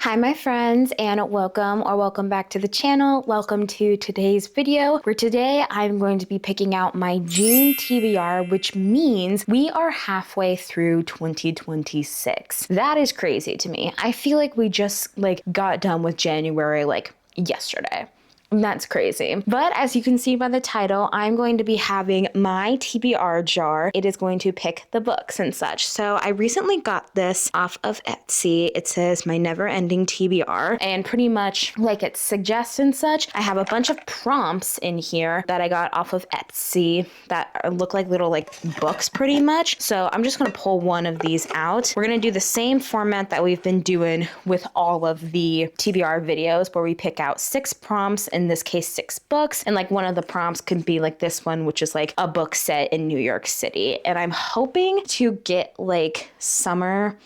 Hi my friends, and welcome back to the channel. Welcome to today's video, where today I'm going to be picking out my June TBR, which means we are halfway through 2026. That is crazy to me. I feel like we just got done with January yesterday. That's crazy. But as you can see by the title, I'm going to be having my TBR jar. It is going to pick the books and such. So I recently got this off of Etsy. It says my never ending TBR, and pretty much like it suggests and such, I have a bunch of prompts in here that I got off of Etsy that look like little books pretty much. So I'm just gonna pull one of these out. We're gonna do the same format that we've been doing with all of the TBR videos, where we pick out 6 prompts, in this case 6 books, and one of the prompts could be like this one, which is a book set in New York City. And I'm hoping to get summer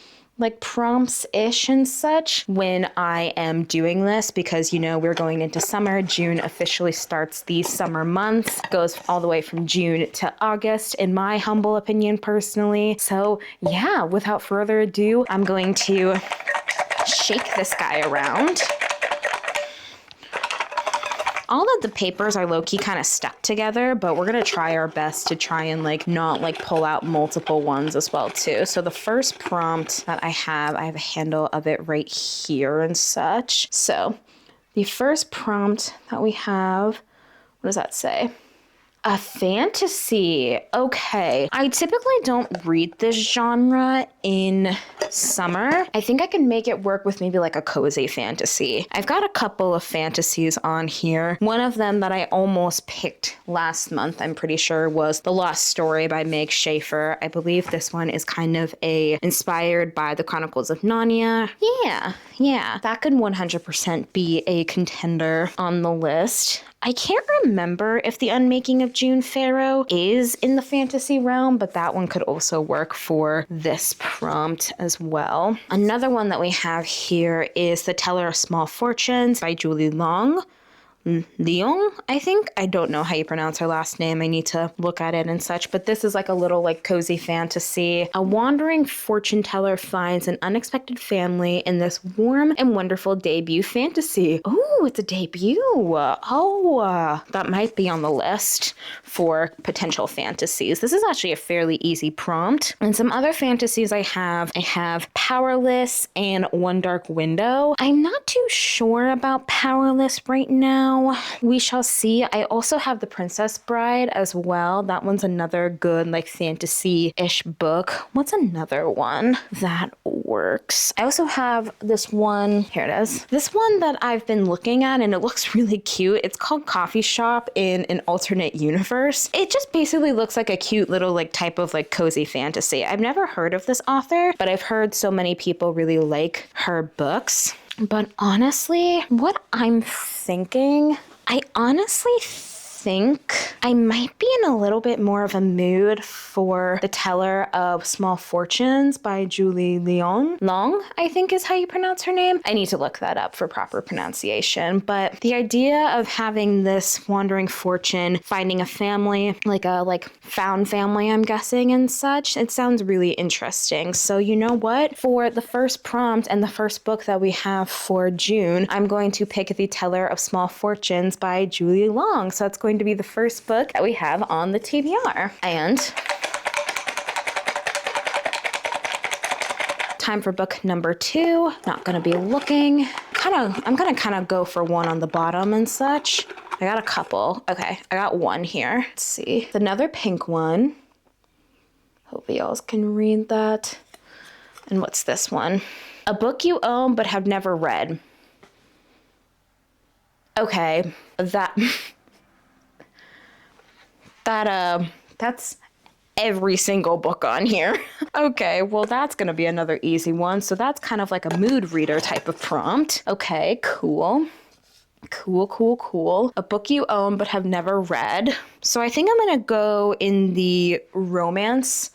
prompts-ish and such when I am doing this, because we're going into summer. June officially starts the summer months, goes all the way from June to August, in my humble opinion personally. So yeah, without further ado, I'm going to shake this guy around. All of the papers are low-key kind of stuck together, but we're gonna try our best to try and not pull out multiple ones as well too. So the first prompt that I have a handle of it right here and such. So the first prompt that we have, what does that say? A fantasy. Okay. I typically don't read this genre in summer. I think I can make it work with maybe a cozy fantasy. I've got a couple of fantasies on here. One of them that I almost picked last month, I'm pretty sure, was The Lost Story by Meg Schaefer. I believe this one is kind of inspired by the Chronicles of Narnia. Yeah, that could 100% be a contender on the list. I can't remember if The Unmaking of June Pharaoh is in the fantasy realm, but that one could also work for this prompt as well. Another one that we have here is The Teller of Small Fortunes by Julie Leong, I think. I don't know how you pronounce her last name. I need to look at it and such, but this is a little cozy fantasy. A wandering fortune teller finds an unexpected family in this warm and wonderful debut fantasy. Oh, it's a debut. That might be on the list for potential fantasies. This is actually a fairly easy prompt. And some other fantasies I have Powerless and One Dark Window. I'm not too sure about Powerless right now. We shall see. I also have The Princess Bride as well. That one's another good fantasy-ish book. What's another one that works? I also have this one. Here it is. This one that I've been looking at, and it looks really cute. It's called Coffee Shop in an Alternate Universe. It just basically looks like a cute little type of cozy fantasy. I've never heard of this author, but I've heard so many people really like her books. But honestly, what I'm thinking, I honestly think I might be in a little bit more of a mood for The Teller of Small Fortunes by Julie Leong, I think is how you pronounce her name. I need to look that up for proper pronunciation. But the idea of having this wandering fortune, finding a family, a found family, I'm guessing, and such, it sounds really interesting. So you know what? For the first prompt and the first book that we have for June, I'm going to pick The Teller of Small Fortunes by Julie Leong. So it's going to be the first book that we have on the TBR. And time for book number 2. Not gonna be looking. I'm gonna kind of go for one on the bottom and such. I got a couple. Okay, I got one here. Let's see. It's another pink one. Hope y'all can read that. And what's this one? A book you own but have never read. Okay, that's every single book on here. Okay, well that's gonna be another easy one. So that's kind of like a mood reader type of prompt. Okay, cool. A book you own but have never read. So I think I'm gonna go in the romance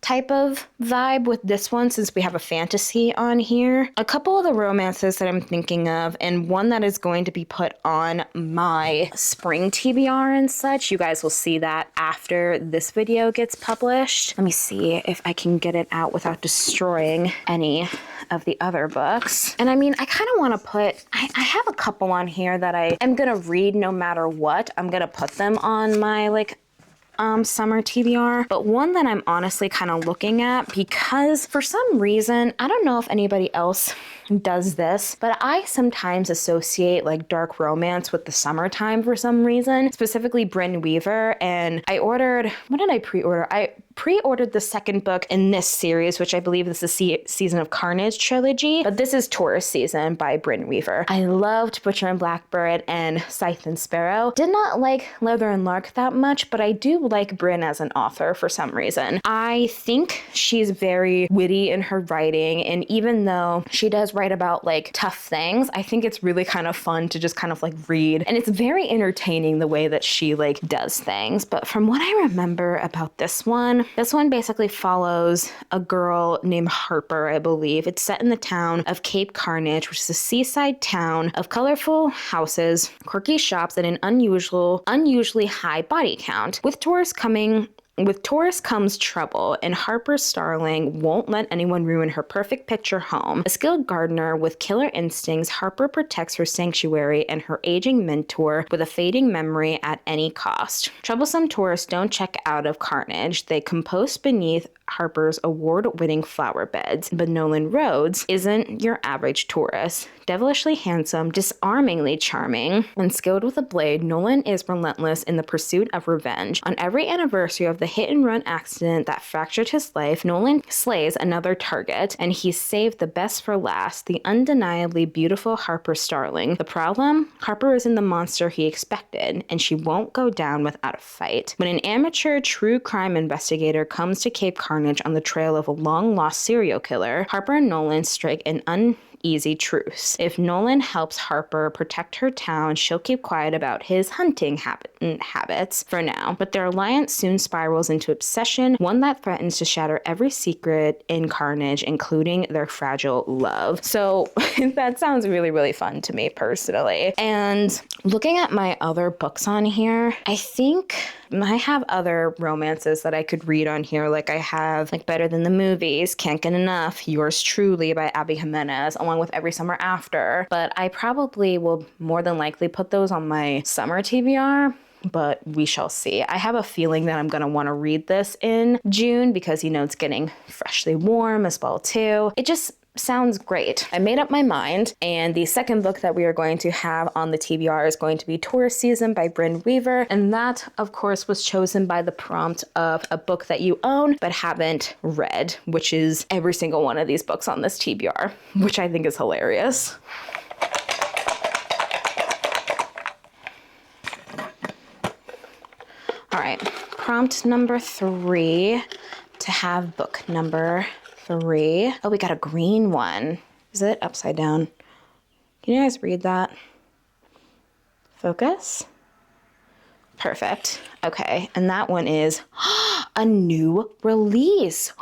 type of vibe with this one since we have a fantasy on here. A couple of the romances that I'm thinking of, and one that is going to be put on my spring TBR and such. You guys will see that after this video gets published. Let me see if I can get it out without destroying any of the other books. And I mean, I kind of want to put, I have a couple on here that I am going to read no matter what. I'm going to put them on my like summer TBR, but one that I'm honestly kind of looking at because for some reason, I don't know if anybody else does this, but I sometimes associate like dark romance with the summertime for some reason, specifically Bryn Weaver. And I ordered, what did I pre-order? I pre-ordered the second book in this series, which I believe is the Season of Carnage trilogy, but this is Taurus Season by Bryn Weaver. I loved Butcher and Blackbird and Scythe and Sparrow. Did not like Leather and Lark that much, but I do like Bryn as an author for some reason. I think she's very witty in her writing, and even though she does write about like tough things, I think it's really kind of fun to just kind of like read, and it's very entertaining the way that she like does things. But from what I remember about this one basically follows a girl named Harper, I believe. It's set in the town of Cape Carnage, which is a seaside town of colorful houses, quirky shops, and an unusually high body count. With Taurus comes trouble, and Harper Starling won't let anyone ruin her perfect picture home. A skilled gardener with killer instincts, Harper protects her sanctuary and her aging mentor with a fading memory at any cost. Troublesome tourists don't check out of Carnage. They compost beneath Harper's award-winning flower beds. But Nolan Rhodes isn't your average tourist. Devilishly handsome, disarmingly charming, and skilled with a blade, Nolan is relentless in the pursuit of revenge. On every anniversary of the hit-and-run accident that fractured his life, Nolan slays another target, and he's saved the best for last, the undeniably beautiful Harper Starling. The problem? Harper isn't the monster he expected, and she won't go down without a fight. When an amateur true crime investigator comes to Cape Carnage on the trail of a long-lost serial killer, Harper and Nolan strike an uneasy truce. If Nolan helps Harper protect her town, she'll keep quiet about his hunting habits for now. But their alliance soon spirals into obsession, one that threatens to shatter every secret in Carnage, including their fragile love. So that sounds really, really fun to me personally. And looking at my other books on here, I think I have other romances that I could read on here. Like I have like Better Than the Movies, Can't Get Enough, Yours Truly by Abby Jimenez, along with Every Summer After. But I probably will more than likely put those on my summer TBR. But we shall see. I have a feeling that I'm going to want to read this in June because, you know, it's getting freshly warm as well too. It just sounds great. I made up my mind, and the second book that we are going to have on the TBR is going to be Taurus Season by Bryn Weaver, and that, of course, was chosen by the prompt of a book that you own but haven't read, which is every single one of these books on this TBR, which I think is hilarious. All right, prompt number 3 to have book number 3. Oh, we got a green one. Is it upside down? Can you guys read that? Focus. Perfect. Okay, and that one is a new release.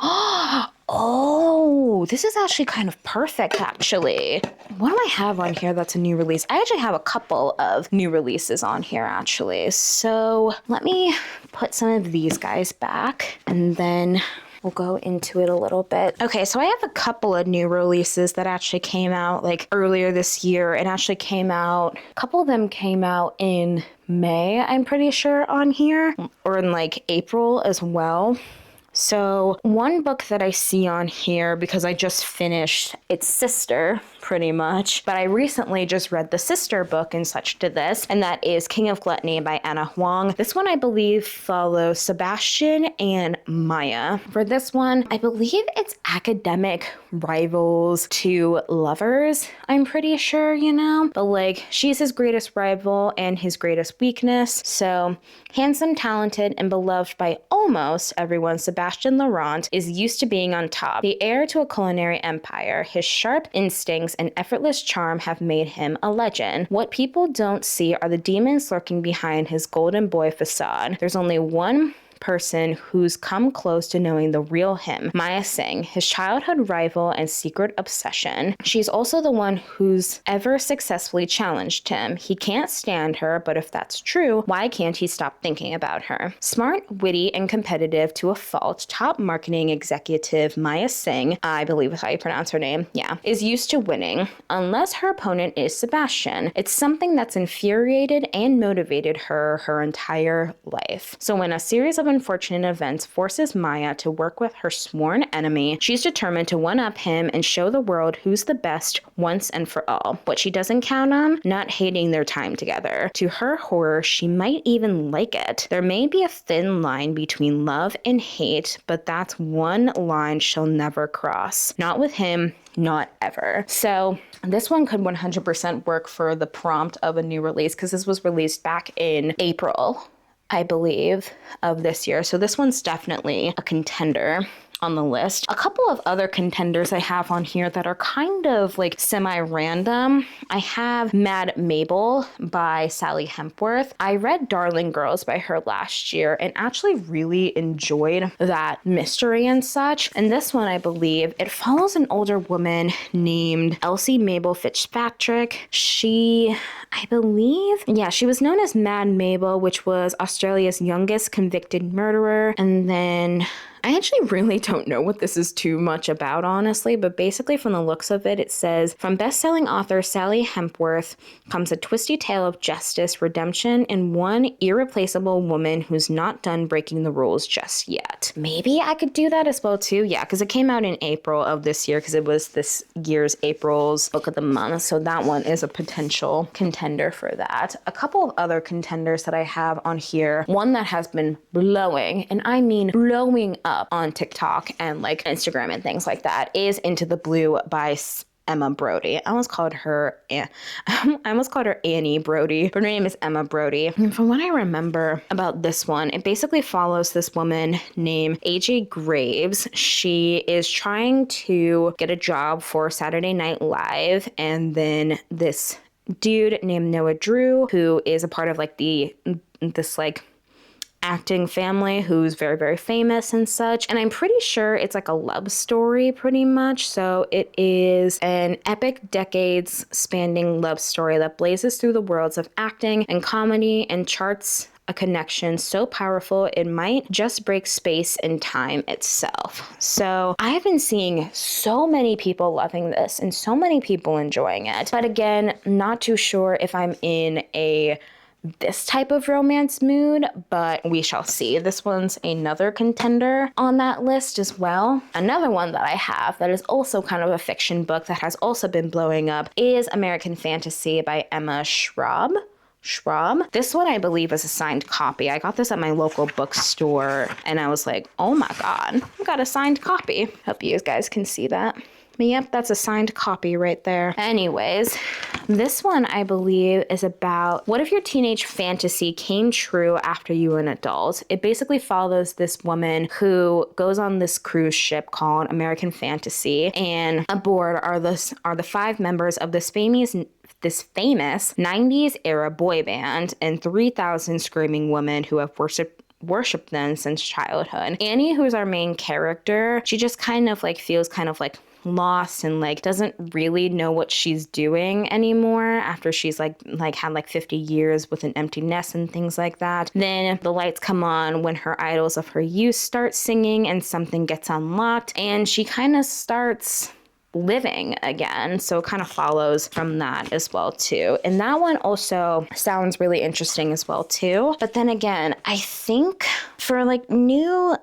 Oh, this is actually kind of perfect, actually. What do I have on here that's a new release? I actually have a couple of new releases on here, actually. So let me put some of these guys back, and then we'll go into it a little bit. Okay, so I have a couple of new releases that actually came out like earlier this year, and actually came out, a couple of them came out in May, I'm pretty sure, on here, or in like April as well. So one book that I see on here, because I just finished its sister, pretty much, but I recently just read the sister book and such to this, and that is King of Gluttony by Anna Huang. This one, I believe, follows Sebastian and Maya. For this one, I believe it's academic rivals to lovers, I'm pretty sure, you know? But like, she's his greatest rival and his greatest weakness. So handsome, talented, and beloved by almost everyone, Sebastian Laurent is used to being on top. The heir to a culinary empire, his sharp instincts and effortless charm have made him a legend. What people don't see are the demons lurking behind his golden boy facade. There's only one person who's come close to knowing the real him, Maya Singh, his childhood rival and secret obsession. She's also the one who's ever successfully challenged him. He can't stand her, but if that's true, why can't he stop thinking about her? Smart, witty, and competitive to a fault, top marketing executive Maya Singh, I believe is how you pronounce her name, is used to winning, unless her opponent is Sebastian. It's something that's infuriated and motivated her entire life. So when a series of unfortunate events forces Maya to work with her sworn enemy, she's determined to one-up him and show the world who's the best once and for all. What she doesn't count on? Not hating their time together. To her horror, she might even like it. There may be a thin line between love and hate, but that's one line she'll never cross. Not with him, not ever. So this one could 100% work for the prompt of a new release, because this was released back in April, I believe, of this year. So this one's definitely a contender on the list. A couple of other contenders I have on here that are kind of like semi-random. I have Mad Mabel by Sally Hempworth. I read Darling Girls by her last year and actually really enjoyed that mystery and such. And this one, I believe, it follows an older woman named Elsie Mabel Fitzpatrick. She was known as Mad Mabel, which was Australia's youngest convicted murderer. And then I actually really don't know what this is too much about, honestly, but basically from the looks of it, it says, from best-selling author Sally Hempworth comes a twisty tale of justice, redemption, and one irreplaceable woman who's not done breaking the rules just yet. Maybe I could do that as well too. Yeah, because it came out in April of this year, because it was this year's April's book of the month, so that one is a potential contender for that. A couple of other contenders that I have on here, one that has been blowing, and I mean blowing up on TikTok and like Instagram and things like that, is Into the Blue by Emma Brody. I almost called her Annie Brody, but her name is Emma Brody. And from what I remember about this one, it basically follows this woman named AJ Graves. She is trying to get a job for Saturday Night Live, and then this dude named Noah Drew, who is a part of like this acting family who's very, very famous and such. And I'm pretty sure it's like a love story pretty much. So it is an epic decades spanning love story that blazes through the worlds of acting and comedy and charts a connection so powerful it might just break space and time itself. So I've been seeing so many people loving this and so many people enjoying it. But again, not too sure if I'm in this type of romance mood, but we shall see. This one's another contender on that list as well. Another one that I have that is also kind of a fiction book that has also been blowing up is American Fantasy by Emma Schraub. This one, I believe, is a signed copy. I got this at my local bookstore and I was like, oh my God, I got a signed copy. Hope you guys can see that. But yep, that's a signed copy right there. Anyways, this one, I believe, is about what if your teenage fantasy came true after you were an adult. It basically follows this woman who goes on this cruise ship called American Fantasy, and aboard are the 5 members of this famous 90s era boy band and 3,000 screaming women who have worshipped them since childhood. Annie, who's our main character, she just kind of feels lost and doesn't really know what she's doing anymore after she's had 50 years with an empty nest and things like that. Then the lights come on when her idols of her youth start singing and something gets unlocked and she kind of starts living again. So it kind of follows from that as well too. And that one also sounds really interesting as well too. But then again, I think for new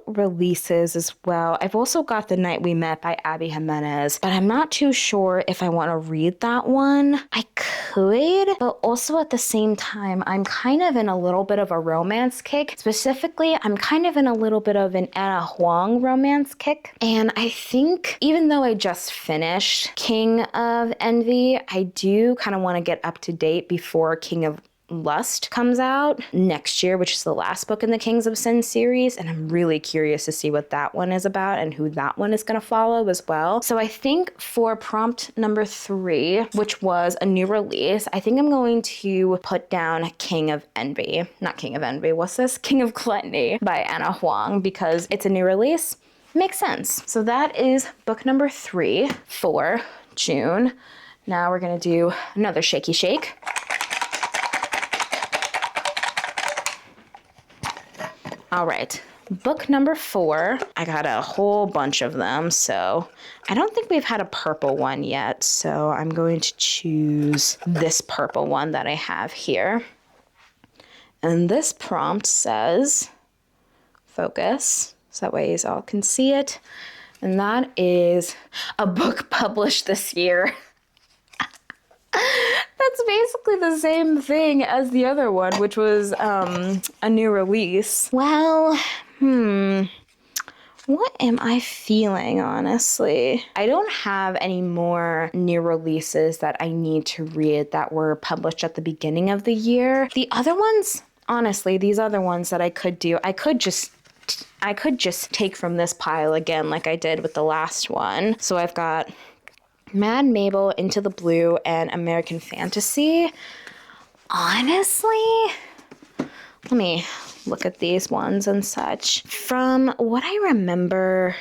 releases as well, I've also got The Night We Met by Abby Jimenez, but I'm not too sure if I want to read that one. I could, but also at the same time, I'm kind of in a little bit of a romance kick. Specifically, I'm kind of in a little bit of an Anna Huang romance kick. And I think even though I just finished King of Envy, I do kind of want to get up to date before King of Lust comes out next year, which is the last book in the Kings of Sin series, and I'm really curious to see what that one is about and who that one is going to follow as well. So I think for prompt number 3, which was a new release, I think I'm going to put down King of Envy. Not King of Envy, what's this? King of Gluttony by Anna Huang, because it's a new release. Makes sense. So that is book number 3 for June. Now we're going to do another shaky shake. All right, book number 4, I got a whole bunch of them, so I don't think we've had a purple one yet, so I'm going to choose this purple one that I have here. And this prompt says, focus, so that way you all can see it, and that is a book published this year. That's basically the same thing as the other one, which was a new release. Well, what am I feeling, honestly? I don't have any more new releases that I need to read that were published at the beginning of the year. The other ones, honestly, these other ones that I could do, I could just take from this pile again like I did with the last one. So I've got Mad Mabel, Into the Blue, and American Fantasy. Honestly, let me look at these ones and such. From what I remember,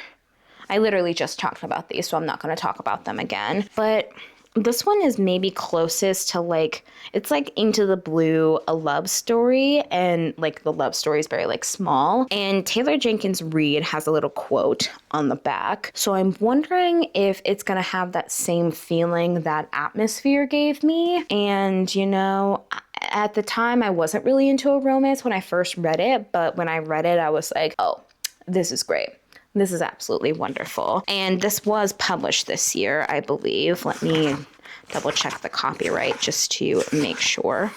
I literally just talked about these, so I'm not going to talk about them again. But this one is maybe closest to like, it's like Into the Blue, a love story, and like the love story is very like small. And Taylor Jenkins Reid has a little quote on the back. So I'm wondering if it's gonna have that same feeling that Atmosphere gave me. And you know, at the time I wasn't really into a romance when I first read it, but when I read it, I was like, oh, this is great. This is absolutely wonderful. And this was published this year, I believe. Let me double check the copyright just to make sure.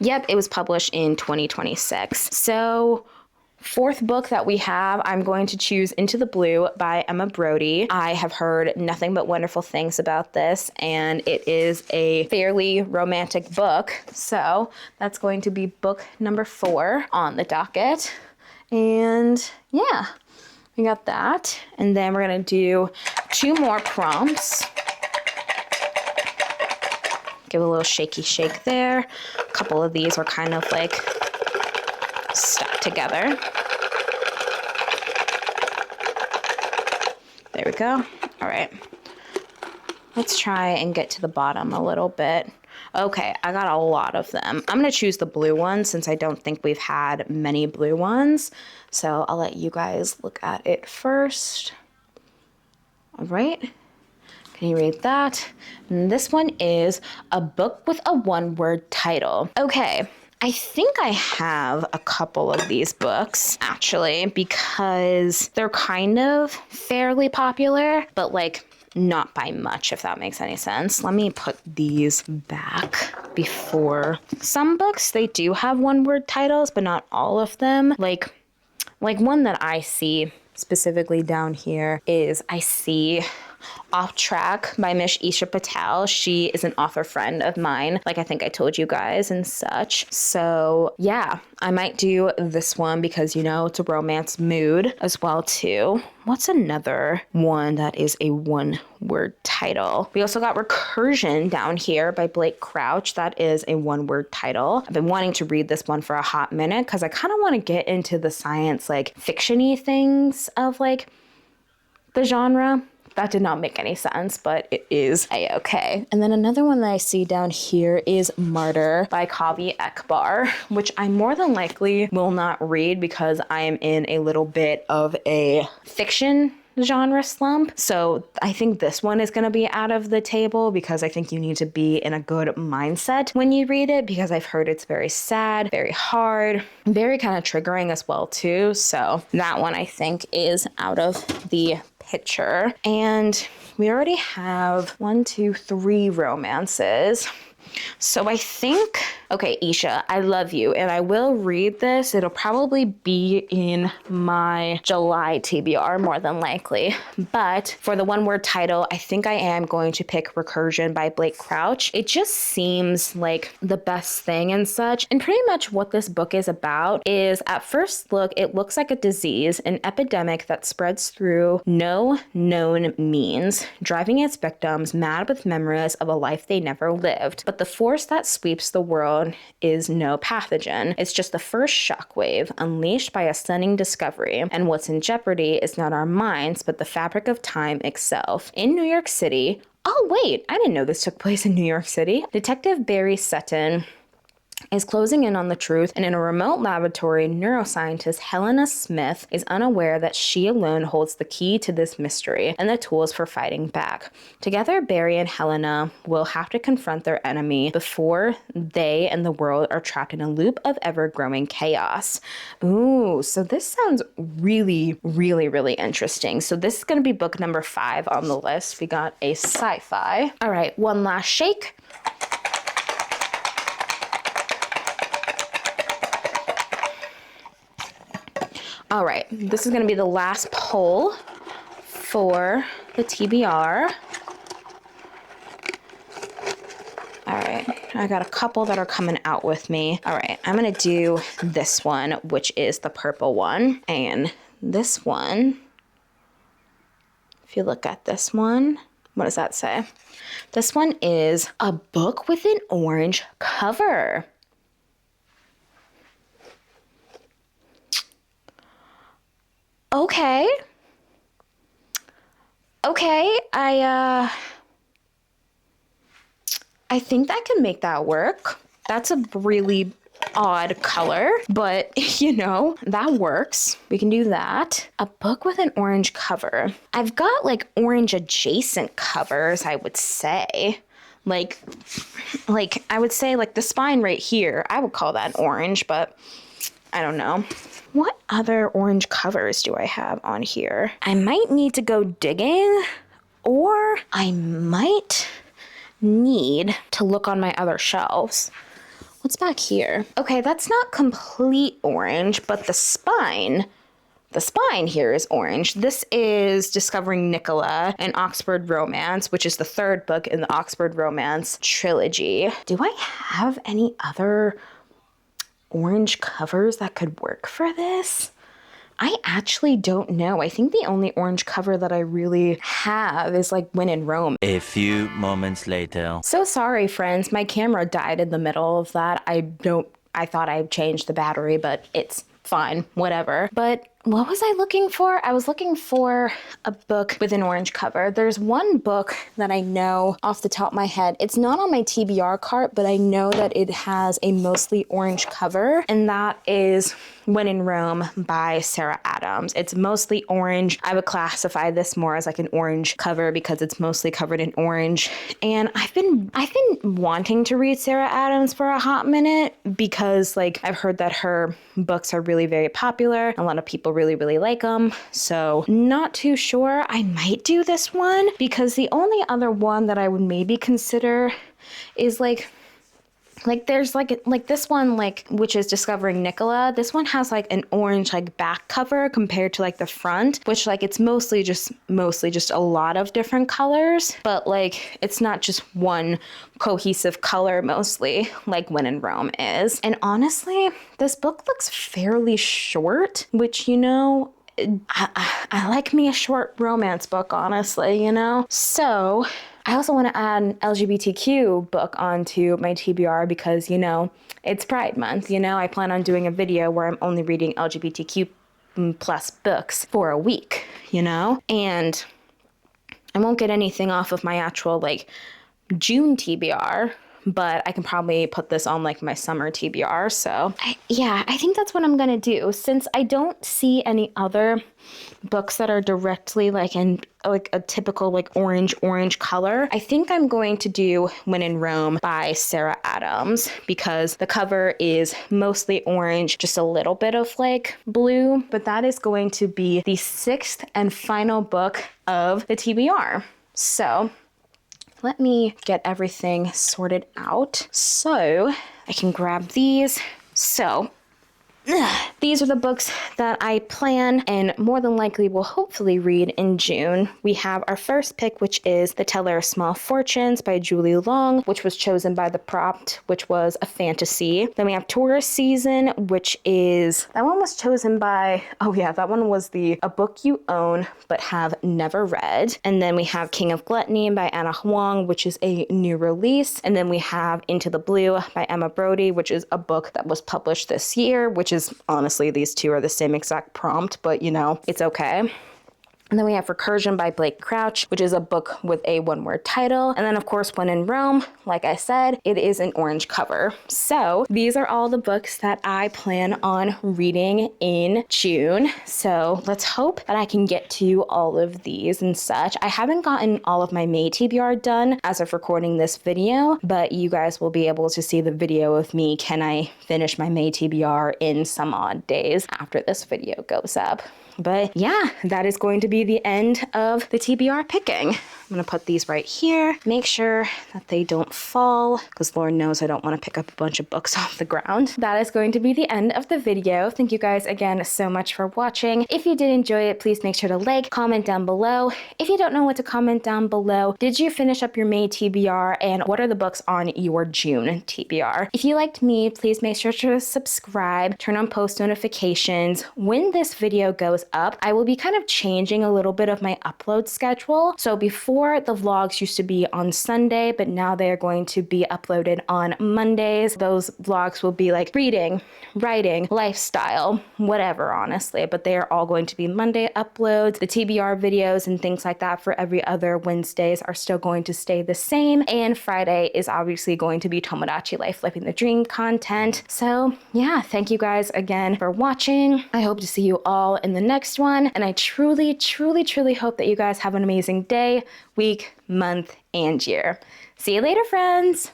Yep, it was published in 2026. So 4th book that we have, I'm going to choose Into the Blue by Emma Brody. I have heard nothing but wonderful things about this, and it is a fairly romantic book. So that's going to be book number 4 on the docket. And yeah. We got that, and then we're gonna do 2 more prompts. Give a little shaky shake there. A couple of these are kind of like stuck together. There we go. All right. Let's try and get to the bottom a little bit. Okay, I got a lot of them. I'm going to choose the blue one since I don't think we've had many blue ones. So I'll let you guys look at it first. All right. Can you read that? And this one is a book with a 1-word title. Okay. I think I have a couple of these books, actually, because they're kind of fairly popular, but like not by much, if that makes any sense. Let me put these back before. Some books, they do have 1-word titles, but not all of them. Like one that I see specifically down here is I see Off Track by Miss Isha Patel. She is an author friend of mine, like I think I told you guys and such. So yeah, I might do this one because, you know, it's a romance mood as well too. What's another one that is a 1-word title? We also got Recursion down here by Blake Crouch. That is a 1-word title. I've been wanting to read this one for a hot minute because I kind of want to get into the science, like fiction-y things of like the genre. That did not make any sense, but it is a-okay. And then another one that I see down here is Martyr by Kavi Ekbar, which I more than likely will not read because I am in a little bit of a fiction genre slump. So I think this one is going to be out of the table because I think you need to be in a good mindset when you read it, because I've heard it's very sad, very hard, very kind of triggering as well too. So that one I think is out of the picture. And we already have 1, 2, 3 romances. So I think, Okay, Isha, I love you, and I will read this. It'll probably be in my July TBR more than likely. But for the one word title, I think I am going to pick Recursion by Blake Crouch. It just seems like the best thing and such. And pretty much what this book is about is, at first look, it looks like a disease, an epidemic that spreads through no known means, driving its victims mad with memories of a life they never lived. But the force that sweeps the world is no pathogen. It's just the first shockwave unleashed by a stunning discovery. And what's in jeopardy is not our minds, but the fabric of time itself. In New York City, oh wait, I didn't know this took place in New York City. Detective Barry Sutton is closing in on the truth, and in a remote laboratory, neuroscientist Helena Smith is unaware that she alone holds the key to this mystery and the tools for fighting back. Together, Barry and Helena will have to confront their enemy before they and the world are trapped in a loop of ever-growing chaos. Ooh, so this sounds really, really, really interesting. So this is going to be book number 5 on the list. We got a sci-fi. All right, one last shake. All right, this is going to be the last poll for the TBR. All right, I got a couple that are coming out with me. All right, I'm going to do this one, which is the purple one. And this one, if you look at this one, what does that say? This one is a book with an orange cover. Okay. I think that can make that work. That's a really odd color, but you know, that works. We can do that. A book with an orange cover. I've got like orange adjacent covers, I would say. Like I would say like the spine right here, I would call that orange, but I don't know. What other orange covers do I have on here? I might need to go digging, or I might need to look on my other shelves. What's back here? Okay, that's not complete orange, but the spine here is orange. This is Discovering Nicola, an Oxford Romance, which is the 3rd book in the Oxford Romance trilogy. Do I have any other orange covers that could work for this? I actually don't know. I think the only orange cover that I really have is like When in Rome. A few moments later. So sorry, friends. My camera died in the middle of that. I thought I changed the battery, but it's fine, whatever. But what was I looking for? I was looking for a book with an orange cover. There's one book that I know off the top of my head. It's not on my TBR cart, but I know that it has a mostly orange cover, and that is When in Rome by Sarah Adams. It's mostly orange. I would classify this more as like an orange cover because it's mostly covered in orange. And I've been wanting to read Sarah Adams for a hot minute because like I've heard that her books are really very popular. A lot of people really, really like them. So not too sure. I might do this one because the only other one that I would maybe consider is like there's like this one, like, which is Discovering Nicola. This one has like an orange like back cover compared to like the front, which like it's mostly just a lot of different colors, but like it's not just one cohesive color mostly like When in Rome is. And honestly, this book looks fairly short, which, you know, I like me a short romance book, honestly, you know? So I also want to add an LGBTQ book onto my TBR because, you know, it's Pride Month, you know? I plan on doing a video where I'm only reading LGBTQ plus books for a week, you know? And I won't get anything off of my actual, like, June TBR, but I can probably put this on like my summer TBR. So I think that's what I'm gonna do. Since I don't see any other books that are directly like in like a typical like orange color, I think I'm going to do When in Rome by Sarah Adams because the cover is mostly orange, just a little bit of like blue, but that is going to be the 6th and final book of the TBR. So let me get everything sorted out so I can grab these. So these are the books that I plan and more than likely will hopefully read in June. We have our first pick, which is The Teller of Small Fortunes by Julie Long, which was chosen by the prompt, which was a fantasy. Then we have Tourist Season, which is, that one was chosen by, oh yeah, that one was a book you own but have never read. And then we have King of Gluttony by Anna Huang, which is a new release. And then we have Into the Blue by Emma Brody, which is a book that was published this year, which is honestly, these two are the same exact prompt, but you know, it's okay. And then we have Recursion by Blake Crouch, which is a book with a one-word title. And then, of course, When in Rome, like I said, it is an orange cover. So these are all the books that I plan on reading in June. So let's hope that I can get to all of these and such. I haven't gotten all of my May TBR done as of recording this video, but you guys will be able to see the video of me. Can I finish my May TBR in some odd days after this video goes up? But yeah, that is going to be the end of the TBR picking. I'm gonna put these right here, make sure that they don't fall, because Lord knows I don't want to pick up a bunch of books off the ground. That is going to be the end of the video. Thank you guys again so much for watching. If you did enjoy it, please make sure to like, comment down below. If you don't know what to comment down below, did you finish up your May TBR and what are the books on your June TBR? If you liked me, please make sure to subscribe, turn on post notifications. When this video goes up, I will be kind of changing a little bit of my upload schedule. So before the vlogs used to be on Sunday, but now they are going to be uploaded on Mondays. Those vlogs will be like reading, writing, lifestyle, whatever, honestly, but they are all going to be Monday uploads. The TBR videos and things like that for every other Wednesdays are still going to stay the same. And Friday is obviously going to be Tomodachi Life Living the Dream content. So yeah, thank you guys again for watching. I hope to see you all in the next one. And I truly, truly, truly hope that you guys have an amazing day, week, month, and year. See you later, friends.